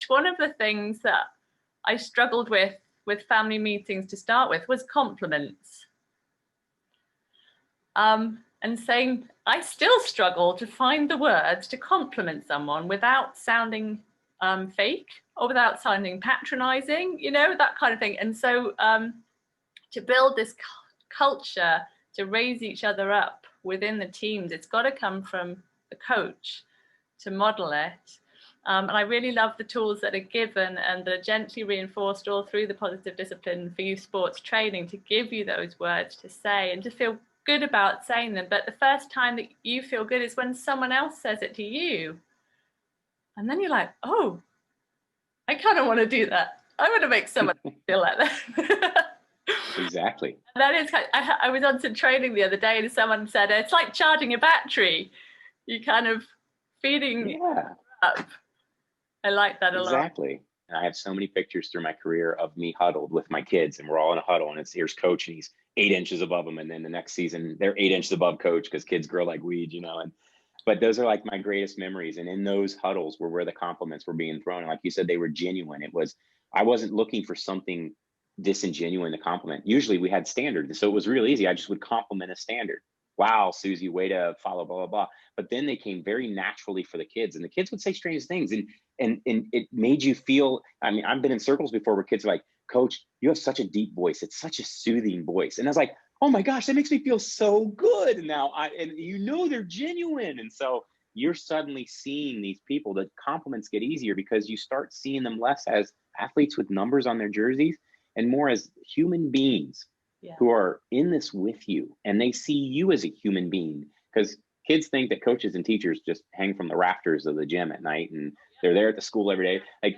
one of the things that I struggled with family meetings to start with was compliments. And saying, I still struggle to find the words to compliment someone without sounding fake or without sounding patronizing, you know, that kind of thing. And so to build this culture, to raise each other up within the teams, it's got to come from the coach to model it. And I really love the tools that are given and that are gently reinforced all through the positive discipline for youth sports training to give you those words to say and to feel good about saying them. But the first time that you feel good is when someone else says it to you. And then you're like, oh, I kind of want to do that. I want to make someone feel like that. Exactly. And that is, I was on some training the other day and someone said, it's like charging a battery. You kind of feeding up. I like that a lot. Exactly. And I have so many pictures through my career of me huddled with my kids, and we're all in a huddle, and here's coach, and he's 8 inches above them, and then the next season they're 8 inches above coach because kids grow like weeds, you know. But those are like my greatest memories. And in those huddles were where the compliments were being thrown. And like you said, they were genuine. I wasn't looking for something disingenuine to compliment. Usually we had standards, so it was real easy. I just would compliment a standard. Wow, Susie, way to follow, blah, blah, blah. But then they came very naturally for the kids, and the kids would say strange things. And it made you feel, I mean, I've been in circles before where kids are like, Coach, you have such a deep voice. It's such a soothing voice. And I was like, oh my gosh, that makes me feel so good. And now and you know, they're genuine. And so you're suddenly seeing these people, the compliments get easier because you start seeing them less as athletes with numbers on their jerseys and more as human beings who are in this with you, and they see you as a human being, because kids think that coaches and teachers just hang from the rafters of the gym at night and they're there at the school every day. Like,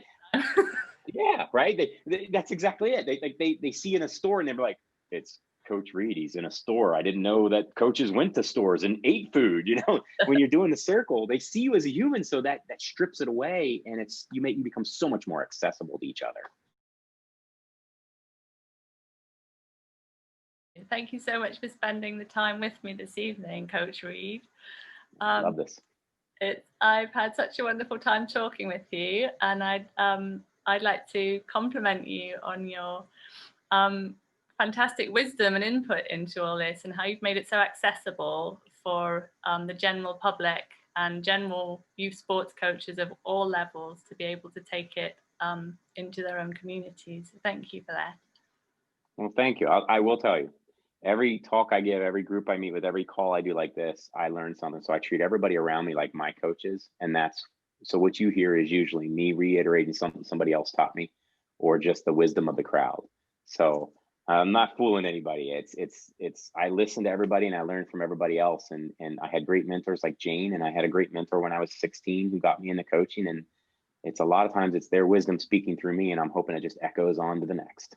yeah, right. That's exactly it. They see in a store and they're like, it's Coach Reed. He's in a store. I didn't know that coaches went to stores and ate food. You know, when you're doing the circle, they see you as a human. So that strips it away, and you become so much more accessible to each other. Thank you so much for spending the time with me this evening, Coach Reed. I love this. I've had such a wonderful time talking with you, and I'd like to compliment you on your fantastic wisdom and input into all this, and how you've made it so accessible for the general public and general youth sports coaches of all levels to be able to take it into their own communities. Thank you for that. Well, thank you. I will tell you, every talk I give, every group I meet with, every call I do like this, I learn something. So I treat everybody around me like my coaches. And so what you hear is usually me reiterating something somebody else taught me, or just the wisdom of the crowd. So I'm not fooling anybody. I listen to everybody and I learn from everybody else. And I had great mentors like Jane, and I had a great mentor when I was 16 who got me into coaching. And it's a lot of times it's their wisdom speaking through me, and I'm hoping it just echoes on to the next.